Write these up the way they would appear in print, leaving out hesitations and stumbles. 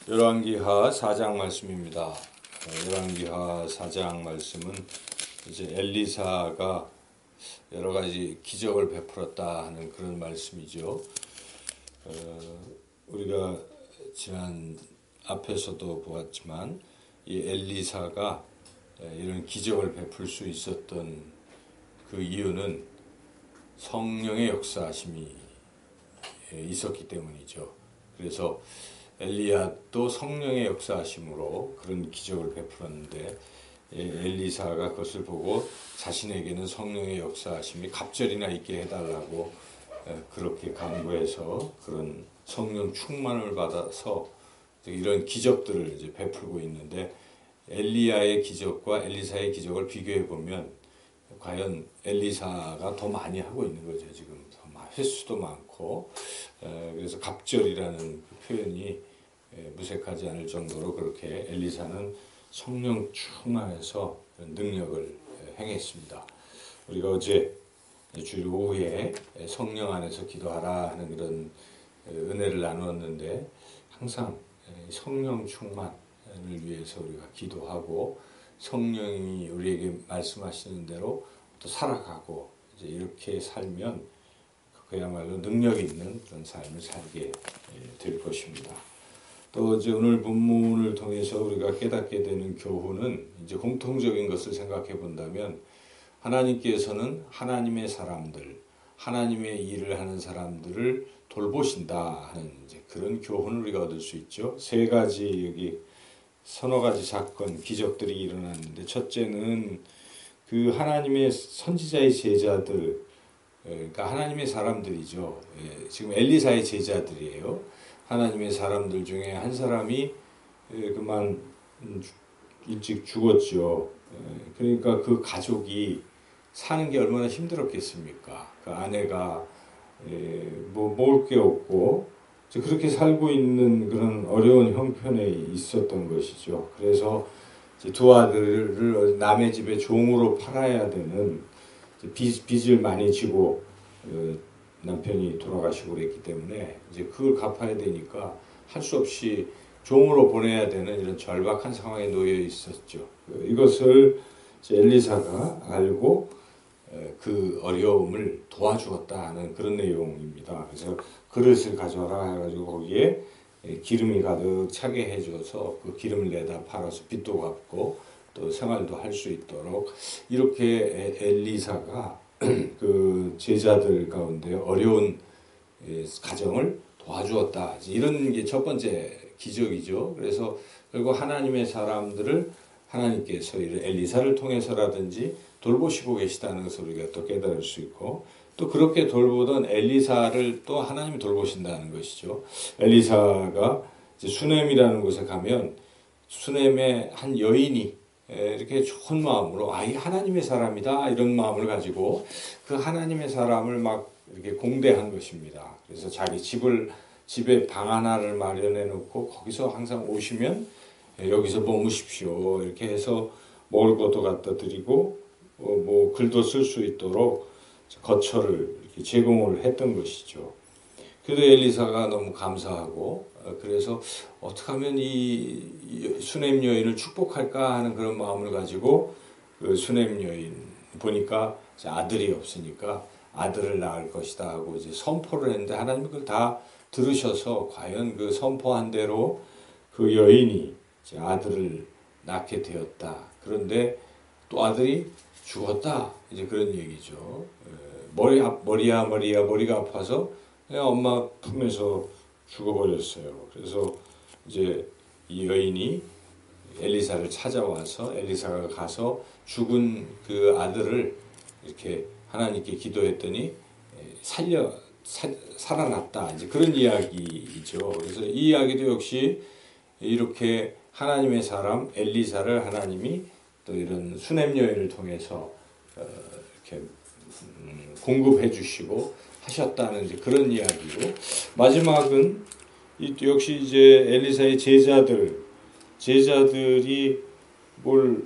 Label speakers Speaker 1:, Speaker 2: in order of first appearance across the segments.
Speaker 1: 열왕기하 4장 말씀입니다. 열왕기하 4장 말씀은 이제 엘리사가 여러 가지 기적을 베풀었다 하는 그런 말씀이죠. 우리가 지난 앞에서도 보았지만 이 엘리사가 이런 기적을 베풀 수 있었던 그 이유는 성령의 역사하심이 있었기 때문이죠. 그래서 엘리야도 성령의 역사하심으로 그런 기적을 베풀었는데 엘리사가 그것을 보고 자신에게는 성령의 역사하심이 갑절이나 있게 해달라고 그렇게 간구해서 그런 성령 충만을 받아서 이런 기적들을 이제 베풀고 있는데, 엘리야의 기적과 엘리사의 기적을 비교해 보면 과연 엘리사가 더 많이 하고 있는 거죠. 지금 횟수도 많고, 그래서 갑절이라는 그 표현이 무색하지 않을 정도로 그렇게 엘리사는 성령 충만해서 능력을 행했습니다. 우리가 어제 주일 오후에 성령 안에서 기도하라 하는 그런 은혜를 나누었는데, 항상 성령 충만을 위해서 우리가 기도하고 성령이 우리에게 말씀하시는 대로 또 살아가고 이제 이렇게 살면 그야말로 능력 있는 그런 삶을 살게 될 것입니다. 또 이제 오늘 본문을 통해서 우리가 깨닫게 되는 교훈은 이제 공통적인 것을 생각해 본다면, 하나님께서는 하나님의 사람들, 하나님의 일을 하는 사람들을 돌보신다 하는 이제 그런 교훈을 우리가 얻을 수 있죠. 세 가지, 여기 서너 가지 사건, 기적들이 일어났는데, 첫째는 그 하나님의 선지자의 제자들, 그러니까 하나님의 사람들이죠. 지금 엘리사의 제자들이에요. 하나님의 사람들 중에 한 사람이 그만 일찍 죽었죠. 그러니까 그 가족이 사는 게 얼마나 힘들었겠습니까? 그 아내가 뭐 먹을 게 없고 그렇게 살고 있는 그런 어려운 형편에 있었던 것이죠. 그래서 두 아들을 남의 집에 종으로 팔아야 되는, 빚을 많이 지고 남편이 돌아가시고 그랬기 때문에 이제 그걸 갚아야 되니까 할 수 없이 종으로 보내야 되는 이런 절박한 상황에 놓여 있었죠. 이것을 엘리사가 알고 그 어려움을 도와주었다 하는 그런 내용입니다. 그래서 그릇을 가져와라 해가지고 거기에 기름이 가득 차게 해줘서 그 기름을 내다 팔아서 빚도 갚고 또 생활도 할 수 있도록 이렇게 엘리사가 그 제자들 가운데 어려운 가정을 도와주었다. 이런 게 첫 번째 기적이죠. 그래서 결국 하나님의 사람들을 하나님께서 엘리사를 통해서라든지 돌보시고 계시다는 것을 우리가 또 깨달을 수 있고, 또 그렇게 돌보던 엘리사를 또 하나님이 돌보신다는 것이죠. 엘리사가 이제 수넴이라는 곳에 가면 수넴의 한 여인이 이렇게 좋은 마음으로 이 하나님의 사람이다 이런 마음을 가지고 그 하나님의 사람을 막 이렇게 공대한 것입니다. 그래서 자기 집에 방 하나를 마련해 놓고 거기서 항상 오시면 여기서 머무십시오 이렇게 해서 먹을 것도 갖다 드리고 뭐 글도 쓸 수 있도록 거처를 이렇게 제공을 했던 것이죠. 그래도 엘리사가 너무 감사하고, 그래서 어떻게 하면 이 수넴 여인을 축복할까 하는 그런 마음을 가지고 그 수넴 여인 보니까 아들이 없으니까 아들을 낳을 것이다 하고 이제 선포를 했는데, 하나님이 그걸 다 들으셔서 과연 그 선포한 대로 그 여인이 이제 아들을 낳게 되었다. 그런데 또 아들이 죽었다. 이제 그런 얘기죠. 머리가 아파서 엄마 품에서 죽어버렸어요. 그래서 이제 이 여인이 엘리사를 찾아와서 엘리사가 가서 죽은 그 아들을 이렇게 하나님께 기도했더니 살아났다. 이제 그런 이야기이죠. 그래서 이 이야기도 역시 이렇게 하나님의 사람 엘리사를 하나님이 또 이런 수넴 여인을 통해서 이렇게 공급해 주시고 하셨다는 이제 그런 이야기고, 마지막은 역시 이제 엘리사의 제자들이 뭘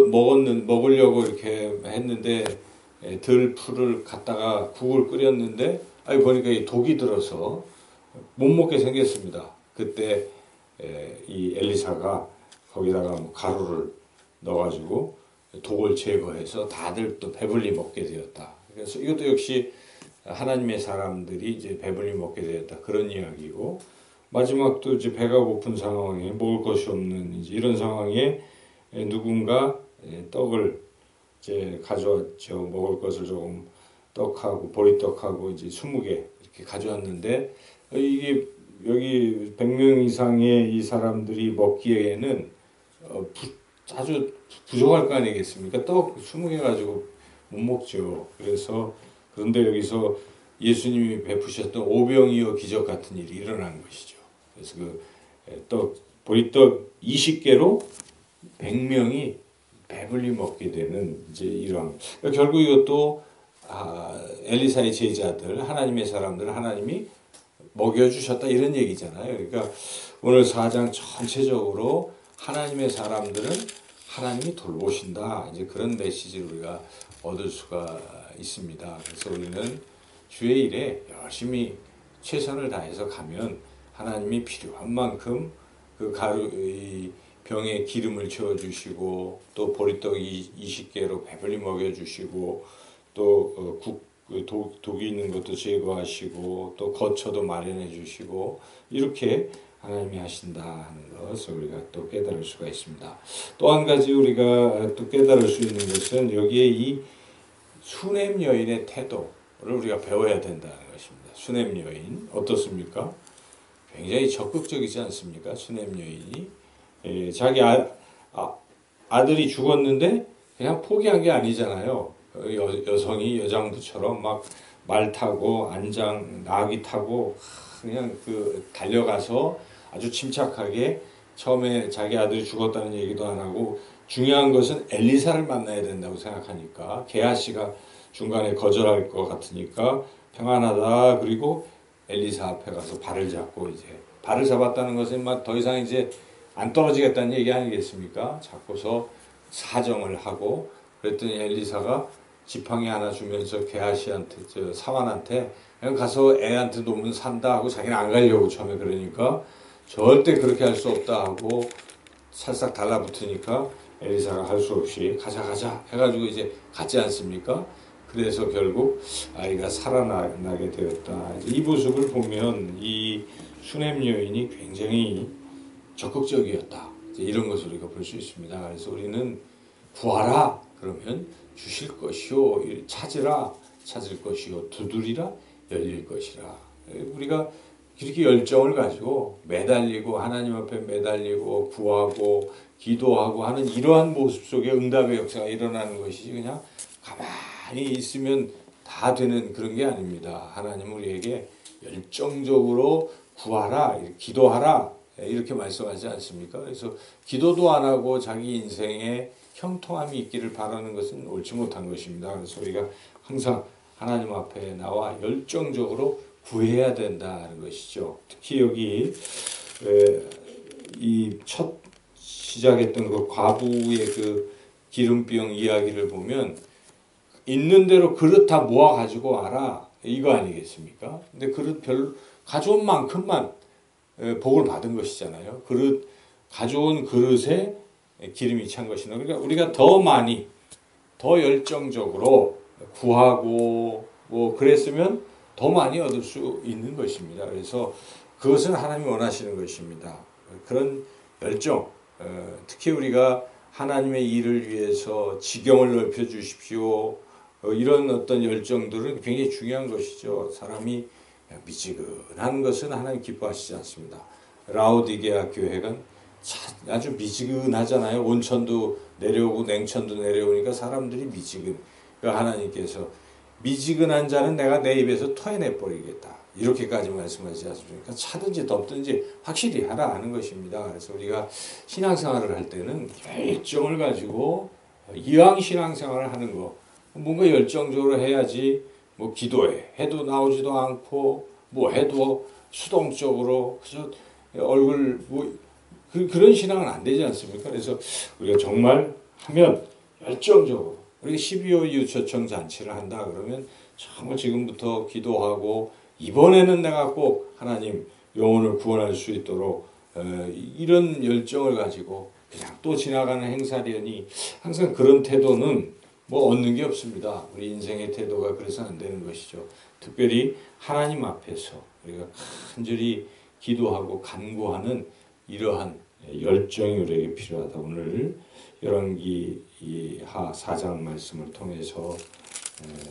Speaker 1: 먹으려고 이렇게 했는데 들풀을 갖다가 국을 끓였는데 보니까 이 독이 들어서 못 먹게 생겼습니다. 그때 이 엘리사가 거기다가 뭐 가루를 넣어가지고 독을 제거해서 다들 또 배불리 먹게 되었다. 그래서 이것도 역시 하나님의 사람들이 이제 배불리 먹게 되었다. 그런 이야기고, 마지막도 이제 배가 고픈 상황에 먹을 것이 없는 이제 이런 상황에 누군가 떡을 이제 가져왔죠. 먹을 것을 조금 떡하고 보리떡하고 이제 20개 이렇게 가져왔는데, 이게 여기 100명 이상의 이 사람들이 먹기에는 아주 부족할 거 아니겠습니까? 떡 20개 가지고 못 먹죠. 그래서 그런데 여기서 예수님이 베푸셨던 오병이어 기적 같은 일이 일어난 것이죠. 그래서 그 보리떡 20개로 100명이 배불리 먹게 되는 이제 이런, 결국 이것도 엘리사의 제자들, 하나님의 사람들 하나님이 먹여주셨다 이런 얘기잖아요. 그러니까 오늘 4장 전체적으로 하나님의 사람들은 하나님이 돌보신다, 이제 그런 메시지를 우리가 얻을 수가 있습니다. 그래서 우리는 주의 일에 열심히 최선을 다해서 가면 하나님이 필요한 만큼 그 이 병에 기름을 채워주시고, 또 보리떡 20개로 배불리 먹여주시고, 또 독이 있는 것도 제거하시고, 또 거처도 마련해 주시고, 이렇게 하나님이 하신다 하는 것을 우리가 또 깨달을 수가 있습니다. 또 한 가지 우리가 또 깨달을 수 있는 것은 여기에 이 수냄 여인의 태도를 우리가 배워야 된다는 것입니다. 수냄 여인 어떻습니까? 굉장히 적극적이지 않습니까? 수냄 여인이 자기 아들이 죽었는데 그냥 포기한 게 아니잖아요. 여성이 여장부처럼 막 말 타고 안장 나귀 타고 그냥 달려가서 아주 침착하게, 처음에 자기 아들이 죽었다는 얘기도 안 하고, 중요한 것은 엘리사를 만나야 된다고 생각하니까, 게하시가 중간에 거절할 것 같으니까 평안하다. 그리고 엘리사 앞에 가서 발을 잡고, 이제 발을 잡았다는 것은 막 더 이상 이제 안 떨어지겠다는 얘기 아니겠습니까? 잡고서 사정을 하고, 그랬더니 엘리사가 지팡이 하나 주면서 게하시한테, 사환한테 그냥 가서 애한테 놓으면 산다 하고, 자기는 안 가려고 처음에 그러니까 절대 그렇게 할 수 없다 하고 살짝 달라붙으니까 엘리사가 할 수 없이 가자 해가지고 이제 갔지 않습니까? 그래서 결국 아이가 살아나게 되었다. 이 모습을 보면 이 수냄 여인이 굉장히 적극적이었다, 이런 것을 우리가 볼 수 있습니다. 그래서 우리는 구하라 그러면 주실 것이요, 찾으라 찾을 것이요, 두드리라 열릴 것이라. 우리가 이렇게 열정을 가지고 매달리고 하나님 앞에 매달리고 구하고 기도하고 하는 이러한 모습 속에 응답의 역사가 일어나는 것이지, 그냥 가만히 있으면 다 되는 그런 게 아닙니다. 하나님은 우리에게 열정적으로 구하라, 기도하라 이렇게 말씀하지 않습니까? 그래서 기도도 안 하고 자기 인생에 형통함이 있기를 바라는 것은 옳지 못한 것입니다. 그래서 우리가 항상 하나님 앞에 나와 열정적으로 구해야 된다는 것이죠. 특히 여기 이 첫 시작했던 그 과부의 그 기름병 이야기를 보면, 있는 대로 그릇 다 모아 가지고 와라 이거 아니겠습니까? 근데 그릇 가져온 만큼만 복을 받은 것이잖아요. 가져온 그릇에 기름이 찬 것이나, 그러니까 우리가 더 많이, 더 열정적으로 구하고 그랬으면 더 많이 얻을 수 있는 것입니다. 그래서 그것은 하나님이 원하시는 것입니다. 그런 열정, 특히 우리가 하나님의 일을 위해서 지경을 넓혀 주십시오, 이런 어떤 열정들은 굉장히 중요한 것이죠. 사람이 미지근한 것은 하나님 기뻐하시지 않습니다. 라오디게아 교회가 아주 미지근하잖아요. 온천도 내려오고 냉천도 내려오니까 사람들이 그러니까 하나님께서 미지근한 자는 내가 내 입에서 토해내버리겠다, 이렇게까지 말씀하시지 않습니까? 차든지 덥든지 확실히 하라 하는 것입니다. 그래서 우리가 신앙생활을 할 때는 열정을 가지고 이왕 신앙생활을 하는 거, 뭔가 열정적으로 해야지. 기도해 해도 나오지도 않고, 해도 수동적으로 그저 얼굴 그런 신앙은 안 되지 않습니까? 그래서 우리가 정말 하면 열정적으로, 우리가 12호 이웃초청 잔치를 한다 그러면 정말 지금부터 기도하고, 이번에는 내가 꼭 하나님 영혼을 구원할 수 있도록 이런 열정을 가지고 그냥 또 지나가는 행사련이 항상 그런 태도는 뭐 얻는 게 없습니다. 우리 인생의 태도가 그래서 안 되는 것이죠. 특별히 하나님 앞에서 우리가 간절히 기도하고 간구하는 이러한 열정이 우리에게 필요하다. 오늘 열왕기 하 4장 말씀을 통해서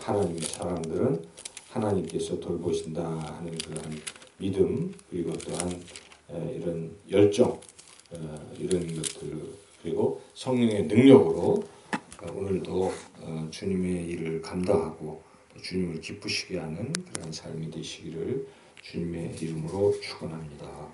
Speaker 1: 하나님의 사람들은 하나님께서 돌보신다 하는 그런 믿음, 그리고 또한 이런 열정, 이런 것들, 그리고 성령의 능력으로 오늘도 주님의 일을 감당하고 주님을 기쁘시게 하는 그런 삶이 되시기를 주님의 이름으로 축원합니다.